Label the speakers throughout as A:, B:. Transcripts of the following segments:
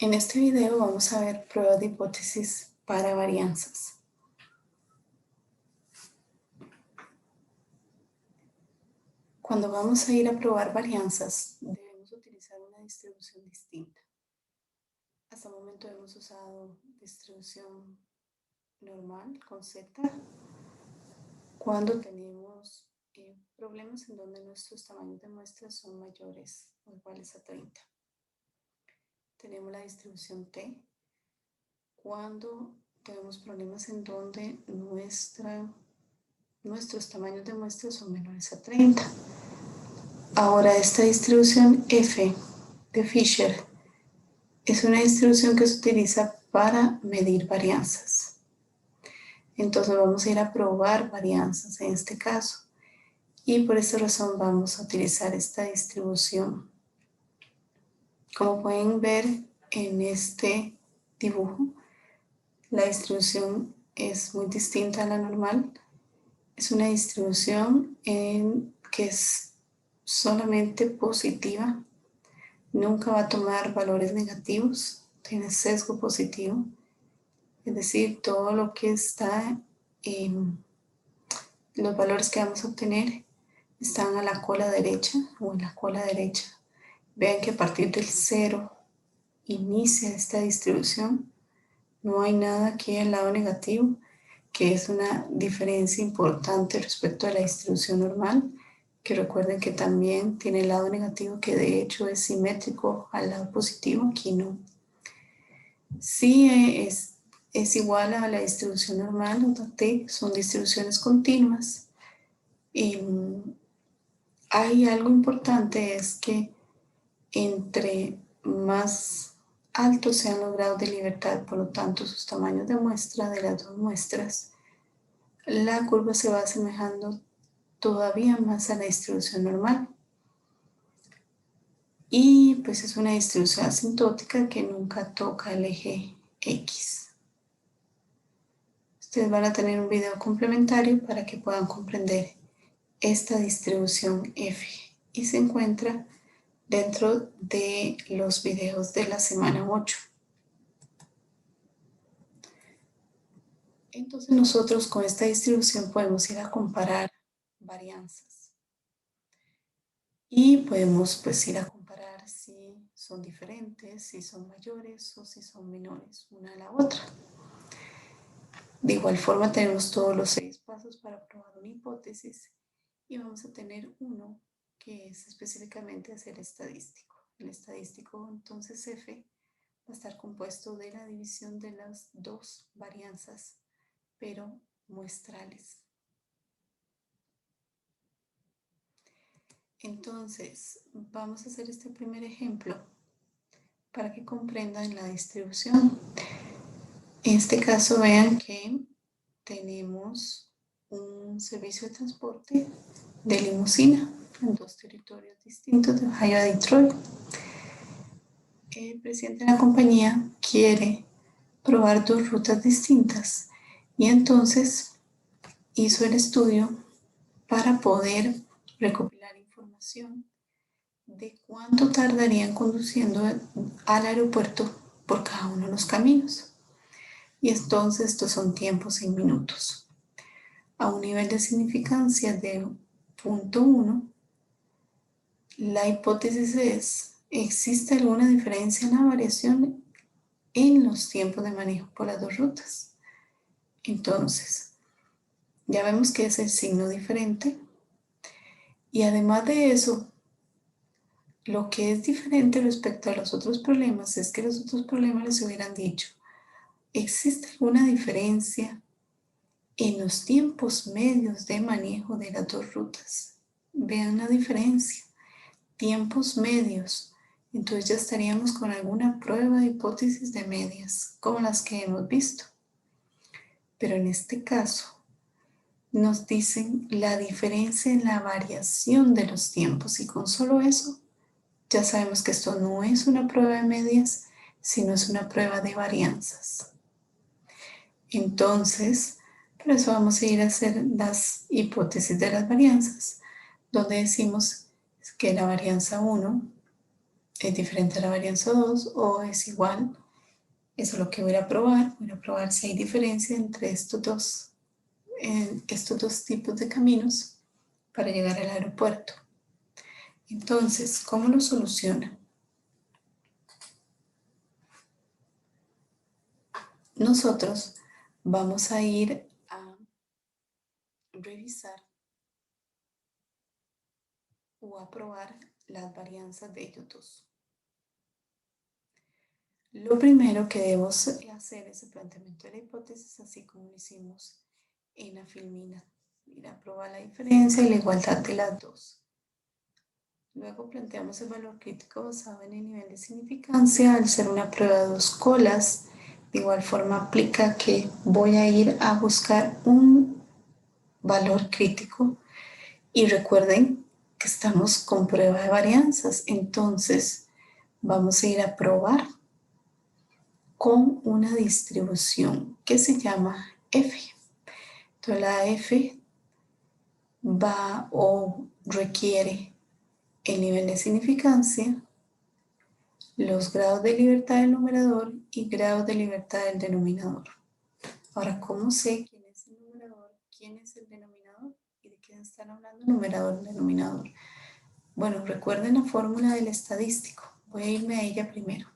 A: En este video vamos a ver pruebas de hipótesis para varianzas. Cuando vamos a ir a probar varianzas, debemos utilizar una distribución distinta. Hasta el momento hemos usado distribución normal con Z cuando tenemos problemas en donde nuestros tamaños de muestras son mayores o iguales a 30. Tenemos la distribución T cuando tenemos problemas en donde nuestros tamaños de muestras son menores a 30. Ahora, esta distribución F de Fisher es una distribución que se utiliza para medir varianzas. Entonces vamos a ir a probar varianzas en este caso. Y por esta razón vamos a utilizar esta distribución. Como pueden ver en este dibujo, la distribución es muy distinta a la normal. Es una distribución que es solamente positiva. Nunca va a tomar valores negativos, tiene sesgo positivo. Es decir, todo lo que está en los valores que vamos a obtener están a la cola derecha o en la cola derecha. Vean que a partir del 0 inicia esta distribución. No hay nada aquí al lado negativo, que es una diferencia importante respecto a la distribución normal, que recuerden que también tiene el lado negativo, que de hecho es simétrico al lado positivo, aquí no. Sí es igual a la distribución normal, T, son distribuciones continuas. Hay algo importante, es que entre más altos sean los grados de libertad, por lo tanto sus tamaños de muestra de las dos muestras, la curva se va asemejando todavía más a la distribución normal. Y pues es una distribución asintótica que nunca toca el eje X. Ustedes van a tener un video complementario para que puedan comprender esta distribución F y se encuentra dentro de los videos de la semana 8. Entonces nosotros con esta distribución podemos ir a comparar varianzas y podemos pues ir a comparar si son diferentes, si son mayores o si son menores una a la otra. De igual forma tenemos todos los 6 pasos para probar una hipótesis y vamos a tener uno que es específicamente hacer estadístico. El estadístico entonces F va a estar compuesto de la división de las dos varianzas, pero muestrales. Entonces, vamos a hacer este primer ejemplo para que comprendan la distribución. En este caso, vean que tenemos un servicio de transporte de limusina en 2 territorios distintos de Ohio a Detroit. El presidente de la compañía quiere probar 2 rutas distintas y entonces hizo el estudio para poder recopilar información de cuánto tardarían conduciendo al aeropuerto por cada uno de los caminos. Y entonces estos son tiempos en minutos. A un nivel de significancia de 0.1, la hipótesis es: ¿existe alguna diferencia en la variación en los tiempos de manejo por las 2 rutas? Entonces, ya vemos que es el signo diferente. Y además de eso, lo que es diferente respecto a los otros problemas es que los otros problemas les hubieran dicho: ¿existe alguna diferencia en los tiempos medios de manejo de las 2 rutas? Vean la diferencia, tiempos medios. Entonces ya estaríamos con alguna prueba de hipótesis de medias, como las que hemos visto. Pero en este caso, nos dicen la diferencia en la variación de los tiempos, y con solo eso ya sabemos que esto no es una prueba de medias, sino es una prueba de varianzas. Entonces, por eso vamos a ir a hacer las hipótesis de las varianzas, donde decimos que la varianza 1 es diferente a la varianza 2 o es igual. Eso es lo que voy a probar. Voy a probar si hay diferencia entre estos dos tipos de caminos para llegar al aeropuerto. Entonces, ¿cómo lo soluciona? Nosotros vamos a ir a revisar o a probar las varianzas de ellos dos. Lo primero que debo hacer es el planteamiento de la hipótesis, así como lo hicimos en la filmina. Ir a probar la diferencia y la igualdad de las dos. Luego planteamos el valor crítico basado en el nivel de significancia. Al ser una prueba de 2 colas, de igual forma aplica que voy a ir a buscar un valor crítico. Y recuerden que estamos con prueba de varianzas, entonces vamos a ir a probar con una distribución que se llama F. Entonces la F va o requiere el nivel de significancia, los grados de libertad del numerador y grados de libertad del denominador. Ahora, ¿cómo sé quién es el numerador, quién es el denominador y de quién están hablando numerador y denominador? Bueno, recuerden la fórmula del estadístico. Voy a irme a ella primero.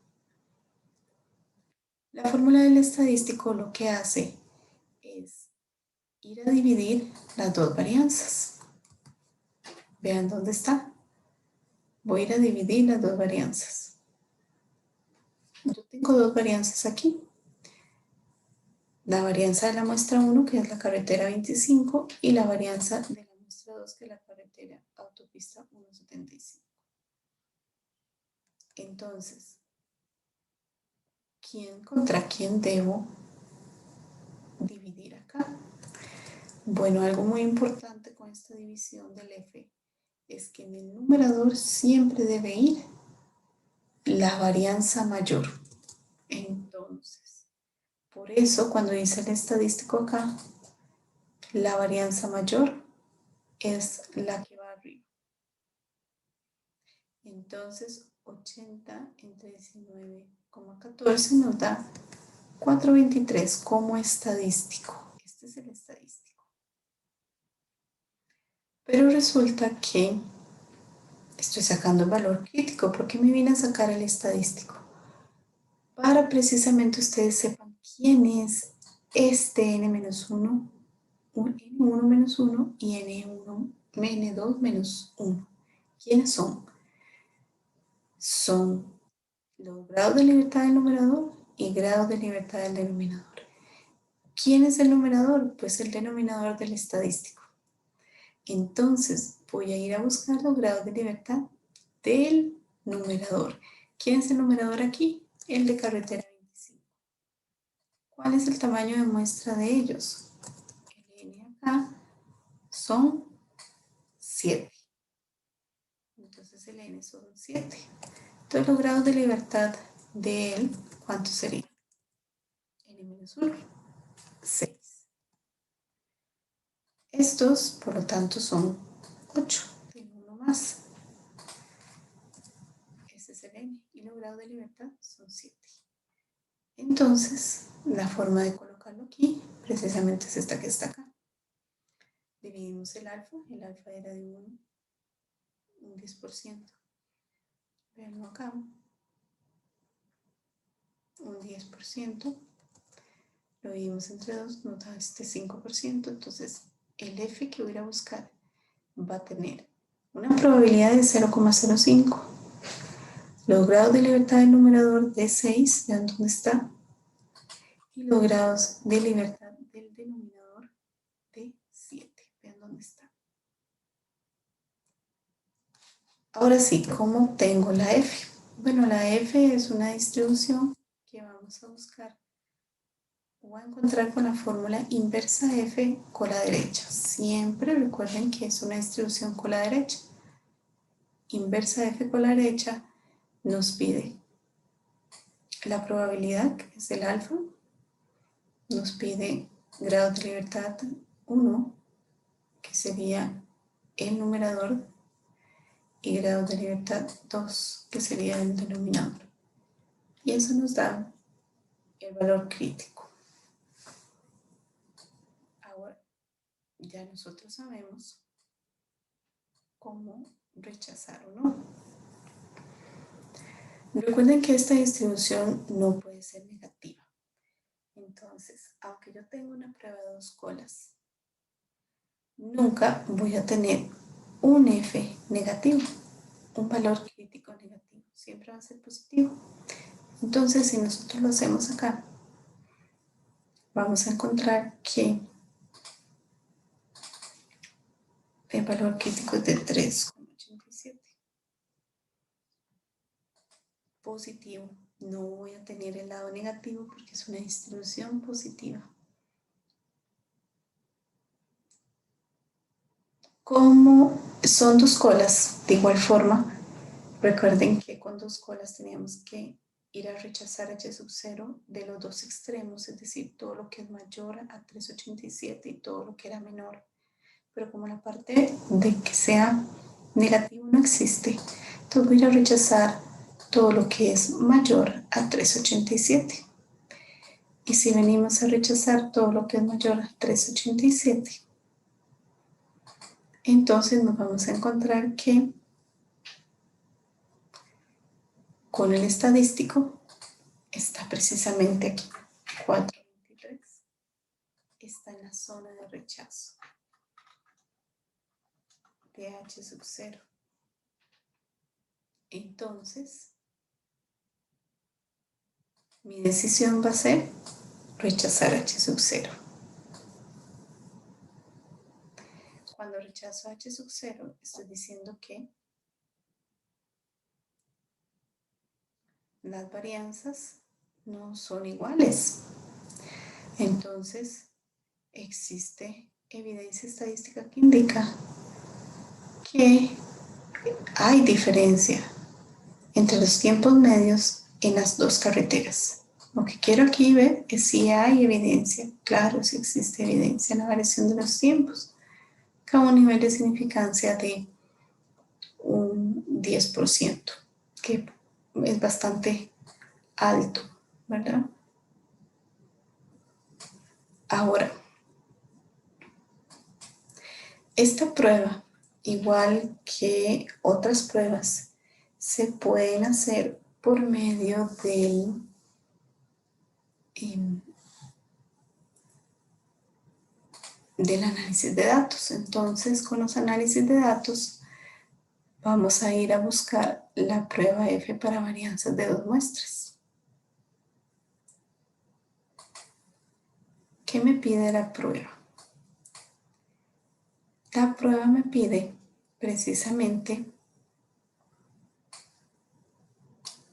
A: La fórmula del estadístico lo que hace es ir a dividir las dos varianzas. Vean dónde está. Voy a ir a dividir las dos varianzas. Yo tengo dos varianzas aquí. La varianza de la muestra 1, que es la carretera 25, y la varianza de la muestra 2, que es la carretera autopista 175. Entonces, ¿quién contra quién debo dividir acá? Bueno, algo muy importante con esta división del F es que en el numerador siempre debe ir la varianza mayor. Entonces, por eso cuando dice el estadístico acá, la varianza mayor es la que va arriba. Entonces, 80 entre 19,14 nos da 423 como estadístico. Este es el estadístico. Pero resulta que estoy sacando el valor crítico porque me vine a sacar el estadístico. Para precisamente ustedes sepan quién es este n-1, n1 menos 1 y n2 menos 1. ¿Quiénes son? Son los grados de libertad del numerador y grados de libertad del denominador. ¿Quién es el numerador? Pues el denominador del estadístico. Entonces voy a ir a buscar los grados de libertad del numerador. ¿Quién es el numerador aquí? El de carretera 25. ¿Cuál es el tamaño de muestra de ellos? El n acá son 7. Entonces el n son 7. Entonces los grados de libertad de él, ¿cuántos serían? n-1, 6. Estos, por lo tanto, son 8. Tengo uno más. Este es el n. Y los grados de libertad son 7. Entonces, la forma de colocarlo aquí, precisamente es esta que está acá. Dividimos el alfa era de un 10%. Veanlo acá, un 10%. Lo dividimos entre 2, nos da este 5%. Entonces, el f que voy a buscar va a tener una probabilidad de 0,05. Los grados de libertad del numerador de 6, vean dónde está. Y los grados de libertad del denominador de 7, vean dónde está. Ahora sí, ¿cómo obtengo la F? Bueno, la F es una distribución que vamos a buscar o a encontrar con la fórmula inversa F con la derecha. Siempre recuerden que es una distribución con la derecha. Inversa F con la derecha nos pide la probabilidad, que es el alfa, nos pide grado de libertad 1, que sería el numerador, y grado de libertad 2, que sería el denominador. Y eso nos da el valor crítico. Ahora ya nosotros sabemos cómo rechazar o no. Recuerden que esta distribución no puede ser negativa. Entonces, aunque yo tenga una prueba de 2 colas, nunca voy a tener un F negativo, un valor crítico negativo. Siempre va a ser positivo. Entonces, si nosotros lo hacemos acá, vamos a encontrar que el valor crítico es de 3,87. Positivo. No voy a tener el lado negativo porque es una distribución positiva. Como son 2 colas, de igual forma, recuerden que con 2 colas teníamos que ir a rechazar h sub 0 de los 2 extremos, es decir, todo lo que es mayor a 3,87 y todo lo que era menor. Pero como la parte de que sea negativo no existe, entonces voy a rechazar todo lo que es mayor a 3,87. Y si venimos a rechazar todo lo que es mayor a 3,87, entonces nos vamos a encontrar que con el estadístico está precisamente aquí, 4,23, está en la zona de rechazo de h sub 0. Entonces, mi decisión va a ser rechazar h sub 0. Cuando rechazo h sub 0, estoy diciendo que las varianzas no son iguales. Entonces, existe evidencia estadística que indica que hay diferencia entre los tiempos medios en las 2 carreteras. Lo que quiero aquí ver es si hay evidencia. Claro, si existe evidencia en la variación de los tiempos. A un nivel de significancia de un 10%, que es bastante alto, ¿verdad? Ahora, esta prueba, igual que otras pruebas, se pueden hacer por medio del análisis de datos. Entonces, con los análisis de datos, vamos a ir a buscar la prueba F para varianzas de 2 muestras. ¿Qué me pide la prueba? La prueba me pide precisamente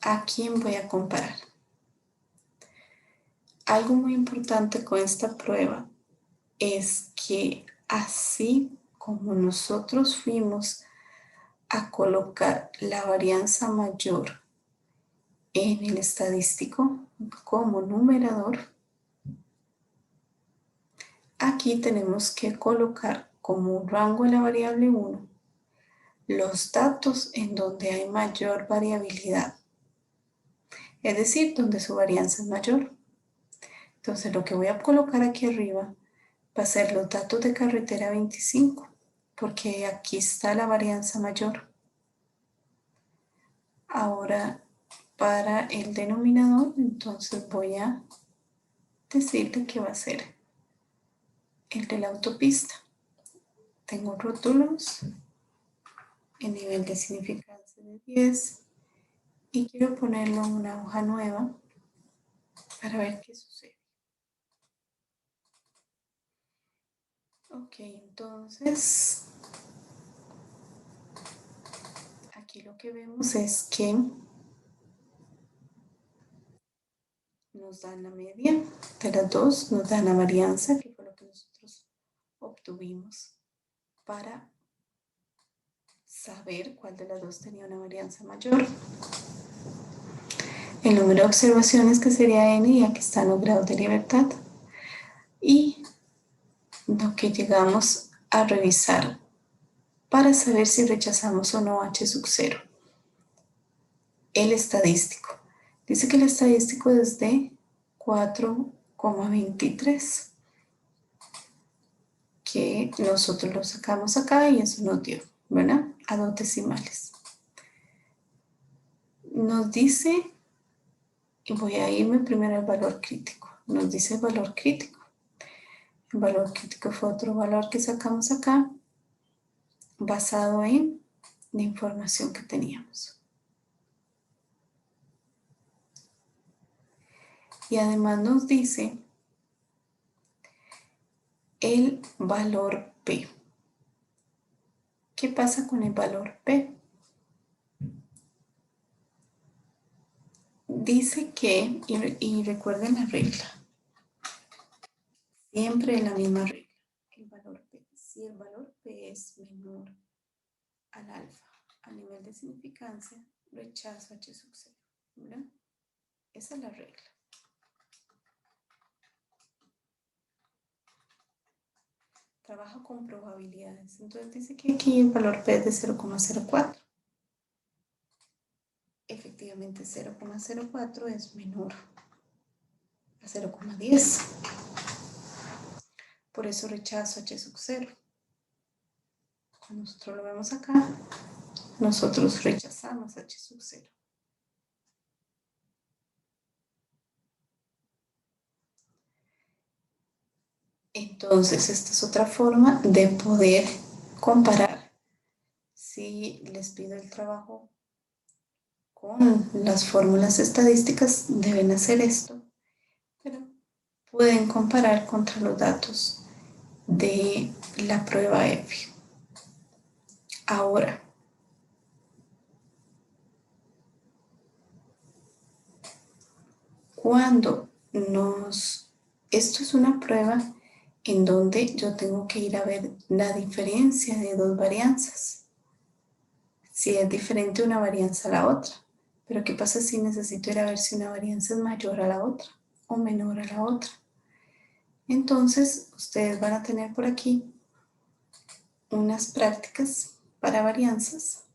A: a quién voy a comparar. Algo muy importante con esta prueba es que así como nosotros fuimos a colocar la varianza mayor en el estadístico como numerador, aquí tenemos que colocar como un rango de la variable 1 los datos en donde hay mayor variabilidad, es decir, donde su varianza es mayor. Entonces lo que voy a colocar aquí arriba va a ser los datos de carretera 25, porque aquí está la varianza mayor. Ahora, para el denominador, entonces voy a decirle que va a ser el de la autopista. Tengo rótulos en nivel de significancia de 10 y quiero ponerlo en una hoja nueva para ver qué sucede. Ok, entonces aquí lo que vemos es que nos dan la media de las dos, nos dan la varianza, que fue lo que nosotros obtuvimos para saber cuál de las dos tenía una varianza mayor. El número de observaciones, que sería n, y aquí están los grados de libertad. Y lo que llegamos a revisar para saber si rechazamos o no H sub 0. El estadístico. Dice que el estadístico es de 4,23. Que nosotros lo sacamos acá y eso nos dio, ¿verdad? A 2 decimales. Nos dice, y voy a irme primero al valor crítico. Nos dice el valor crítico. El valor crítico fue otro valor que sacamos acá, basado en la información que teníamos. Y además nos dice el valor P. ¿Qué pasa con el valor P? Dice que, y recuerden la regla, siempre la misma regla, el valor P. Si el valor P es menor al alfa a nivel de significancia, rechazo H sub 0, ¿verdad? Esa es la regla. Trabaja con probabilidades. Entonces dice que aquí el valor P es de 0,04. Efectivamente 0,04 es menor a 0,10. Por eso rechazo H sub 0. Cuando nosotros lo vemos acá, nosotros rechazamos H sub 0. Entonces, esta es otra forma de poder comparar. Si les pido el trabajo con las fórmulas estadísticas, deben hacer esto, pero pueden comparar contra los datos de la prueba F. Ahora, cuando esto es una prueba en donde yo tengo que ir a ver la diferencia de dos varianzas. Si es diferente una varianza a la otra. Pero ¿qué pasa si necesito ir a ver si una varianza es mayor a la otra o menor a la otra? Entonces, ustedes van a tener por aquí unas prácticas para varianzas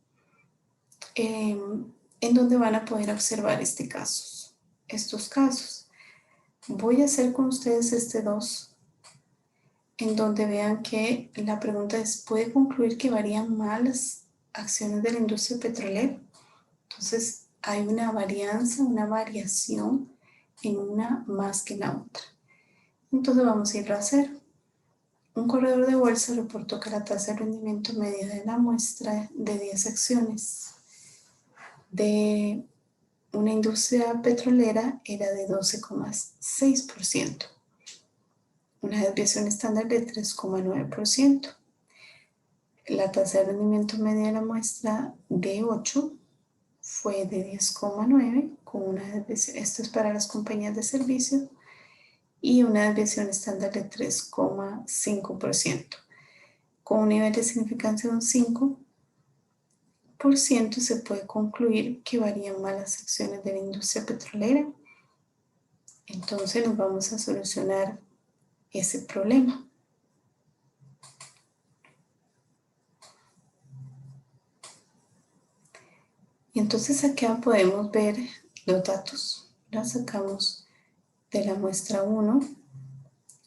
A: en donde van a poder observar estos casos. Voy a hacer con ustedes este 2, en donde vean que la pregunta es, ¿puede concluir que varían más las acciones de la industria petrolera? Entonces, hay una variación en una más que en la otra. Entonces, vamos a irlo a hacer. Un corredor de bolsa reportó que la tasa de rendimiento media de la muestra de 10 acciones de una industria petrolera era de 12,6%, una desviación estándar de 3,9%. La tasa de rendimiento media de la muestra de 8 fue de 10,9, con una desviación, esto es para las compañías de servicio, y una desviación estándar de 3,5%. Con un nivel de significancia de un 5%, se puede concluir que varían más las acciones de la industria petrolera. Entonces nos vamos a solucionar ese problema. Y entonces acá podemos ver los datos. Los sacamos de la muestra 1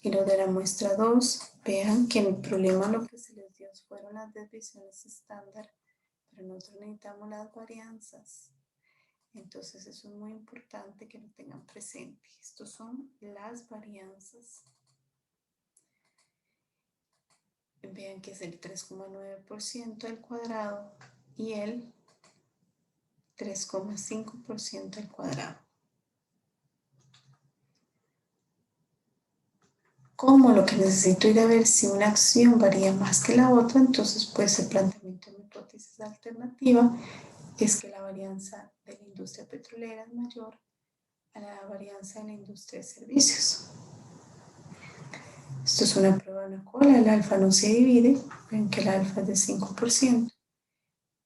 A: y los de la muestra 2. Vean que en el problema lo que se les dio fueron las desviaciones estándar, pero nosotros necesitamos las varianzas. Entonces eso es muy importante que lo tengan presente. Estos son las varianzas. Vean que es el 3,9% al cuadrado y el 3,5% al cuadrado. Como lo que necesito ir a ver si una acción varía más que la otra, entonces pues el planteamiento de mi hipótesis alternativa es que la varianza de la industria petrolera es mayor a la varianza de la industria de servicios. Esto es una prueba de una cola, el alfa no se divide, ven que el alfa es de 5%.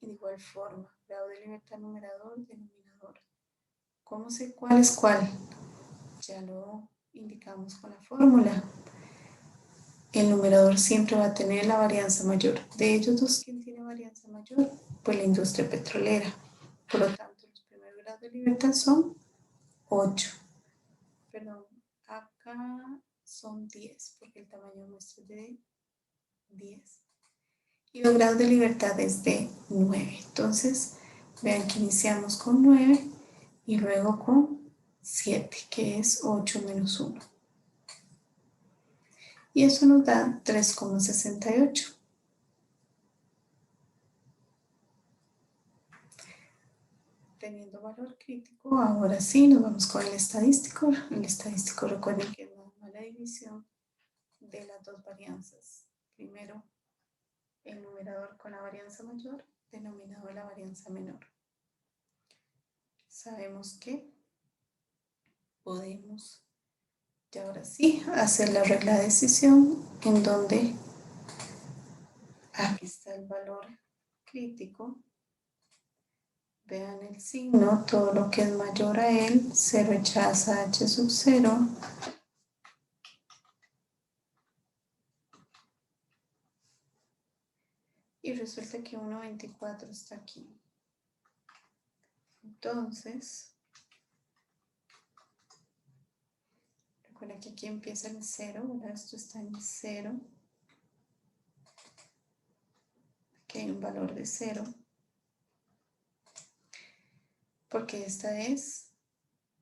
A: Y de igual forma, grado de libertad numerador, denominador. ¿Cómo sé cuál es cuál? Ya lo indicamos con la fórmula. El numerador siempre va a tener la varianza mayor. De ellos dos, ¿quién tiene varianza mayor? Pues la industria petrolera. Por lo tanto, los primeros grados de libertad son 8. Perdón, acá son 10, porque el tamaño de muestra es de 10. Y los grados de libertad es de 9. Entonces, vean que iniciamos con 9 y luego con 7, que es 8 menos 1. Y eso nos da 3,68. Teniendo valor crítico, ahora sí nos vamos con el estadístico. El estadístico, recuerden que es la división de las dos varianzas. Primero, el numerador con la varianza mayor, denominador la varianza menor. Sabemos que podemos, y ahora sí, hacer la regla de decisión en donde aquí está el valor crítico. Vean el signo, todo lo que es mayor a él se rechaza h sub 0. Y resulta que 1,24 está aquí. Entonces, recuerda que aquí empieza el 0, ¿verdad? Esto está en 0. Aquí hay un valor de 0. Porque esta es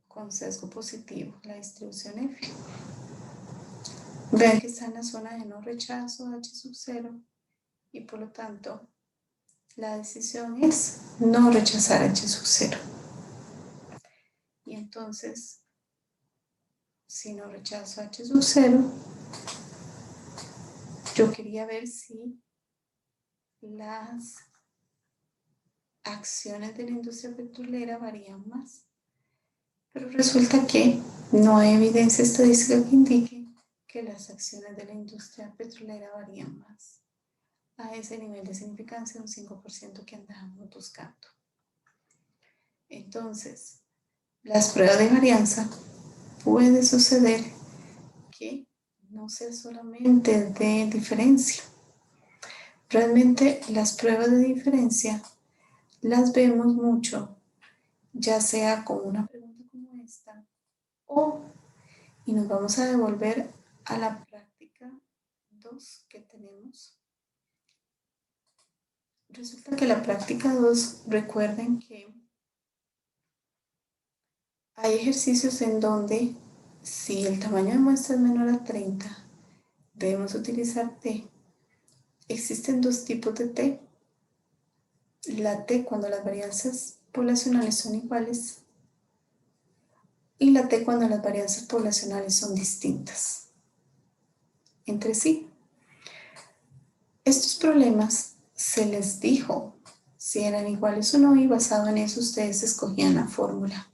A: con sesgo positivo, la distribución F. Vean que está en la zona de no rechazo h sub 0 y por lo tanto la decisión es no rechazar h sub 0. Y entonces, si no rechazo h sub 0, yo quería ver si las acciones de la industria petrolera varían más. Pero resulta que no hay evidencia estadística que indique que las acciones de la industria petrolera varían más a ese nivel de significancia, un 5% que andábamos buscando. Entonces, las pruebas de varianza puede suceder que no sea solamente de diferencia. Realmente las pruebas de diferencia las vemos mucho, ya sea con una pregunta como esta y nos vamos a devolver a la práctica 2 que tenemos. Resulta que la práctica 2, recuerden que hay ejercicios en donde si el tamaño de muestra es menor a 30, debemos utilizar T. Existen dos tipos de T. La T cuando las varianzas poblacionales son iguales y la T cuando las varianzas poblacionales son distintas entre sí. Estos problemas se les dijo si eran iguales o no y basado en eso ustedes escogían la fórmula.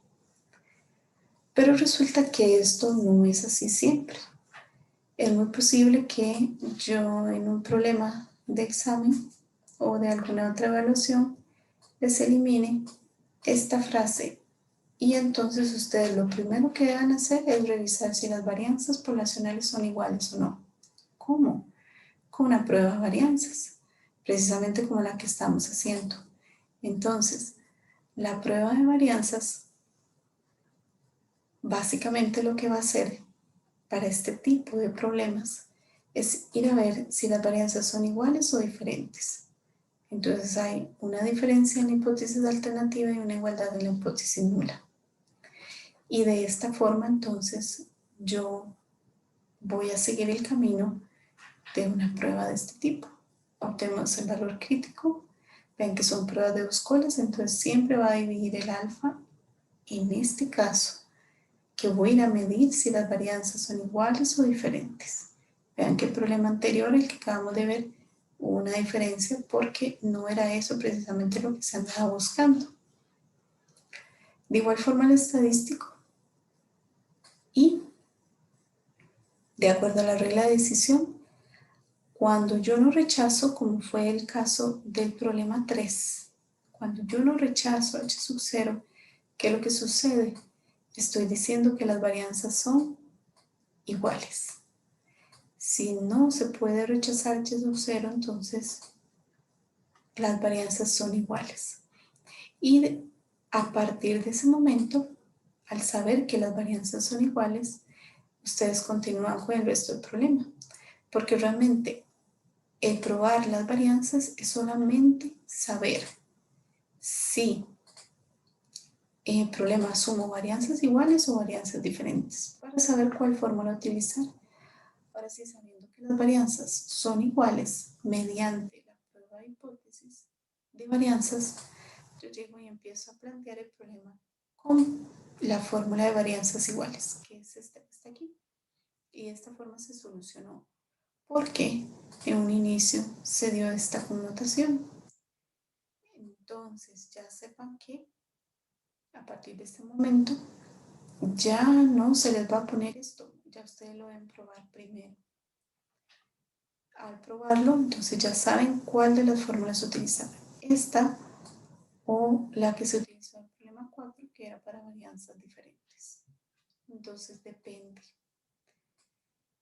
A: Pero resulta que esto no es así siempre. Es muy posible que yo en un problema de examen o de alguna otra evaluación les elimine esta frase y entonces ustedes lo primero que deben hacer es revisar si las varianzas poblacionales son iguales o no. ¿Cómo? Con una prueba de varianzas, precisamente como la que estamos haciendo. Entonces, la prueba de varianzas básicamente lo que va a hacer para este tipo de problemas es ir a ver si las varianzas son iguales o diferentes. Entonces hay una diferencia en la hipótesis alternativa y una igualdad en la hipótesis nula. Y de esta forma entonces yo voy a seguir el camino de una prueba de este tipo. Obtenemos el valor crítico. Ven que son pruebas de dos colas, entonces siempre va a dividir el alfa. En este caso, que voy a ir a medir si las varianzas son iguales o diferentes. Vean que el problema anterior, el que acabamos de ver, hubo una diferencia porque no era eso precisamente lo que se andaba buscando. De igual forma el estadístico y de acuerdo a la regla de decisión, cuando yo no rechazo, como fue el caso del problema 3, cuando yo no rechazo h sub 0, ¿qué es lo que sucede? Estoy diciendo que las varianzas son iguales. Si no se puede rechazar h sub 0, entonces las varianzas son iguales. Y a partir de ese momento, al saber que las varianzas son iguales, ustedes continúan con el resto del problema. Porque realmente el probar las varianzas es solamente saber si el problema sumo varianzas iguales o varianzas diferentes para saber cuál fórmula utilizar. Ahora sí, sabiendo que las varianzas son iguales mediante la prueba de hipótesis de varianzas, yo llego y empiezo a plantear el problema con la fórmula de varianzas iguales, que es esta que está aquí. Y de esta forma se solucionó porque en un inicio se dio esta connotación. Entonces ya sepan que a partir de este momento ya no se les va a poner esto, ya ustedes lo deben probar primero. Al probarlo, entonces ya saben cuál de las fórmulas utilizar. Esta o la que se utilizó en el problema 4, que era para varianzas diferentes. Entonces depende.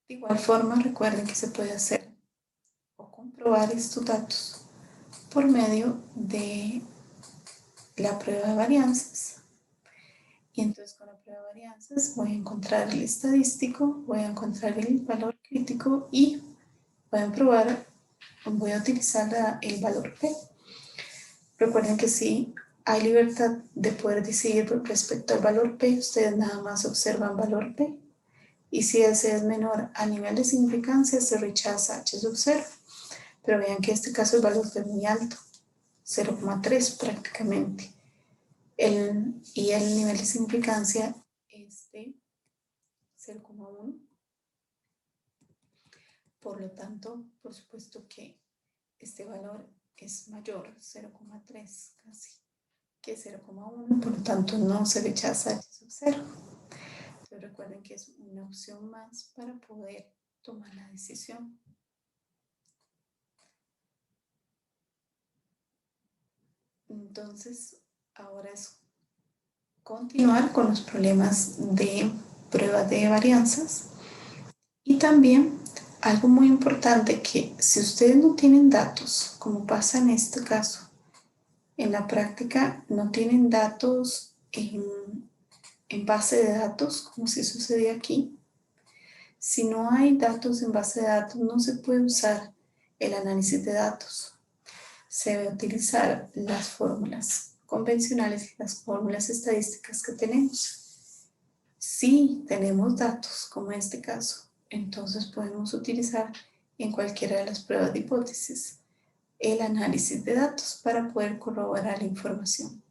A: De igual forma, recuerden que se puede hacer o comprobar estos datos por medio de la prueba de varianzas. Y entonces con la prueba de varianzas voy a encontrar el estadístico, voy a encontrar el valor crítico y voy a utilizar el valor P. Recuerden que sí hay libertad de poder decidir respecto al valor P, ustedes nada más observan valor P. Y si ese es menor a nivel de significancia, se rechaza H sub 0. Pero vean que en este caso el valor es muy alto, 0,3 prácticamente. Y el nivel de significancia es de 0,1. Por lo tanto, por supuesto que este valor es mayor, 0,3 casi, que 0,1. Por lo tanto, no se rechaza H sub 0. Entonces recuerden que es una opción más para poder tomar la decisión. Entonces, ahora es continuar con los problemas de pruebas de varianzas. Y también algo muy importante que si ustedes no tienen datos, como pasa en este caso, en la práctica no tienen datos en base de datos, como si sucedía aquí. Si no hay datos en base de datos, no se puede usar el análisis de datos. Se debe utilizar las fórmulas convencionales y las fórmulas estadísticas que tenemos. Si tenemos datos, como en este caso, entonces podemos utilizar en cualquiera de las pruebas de hipótesis el análisis de datos para poder corroborar la información.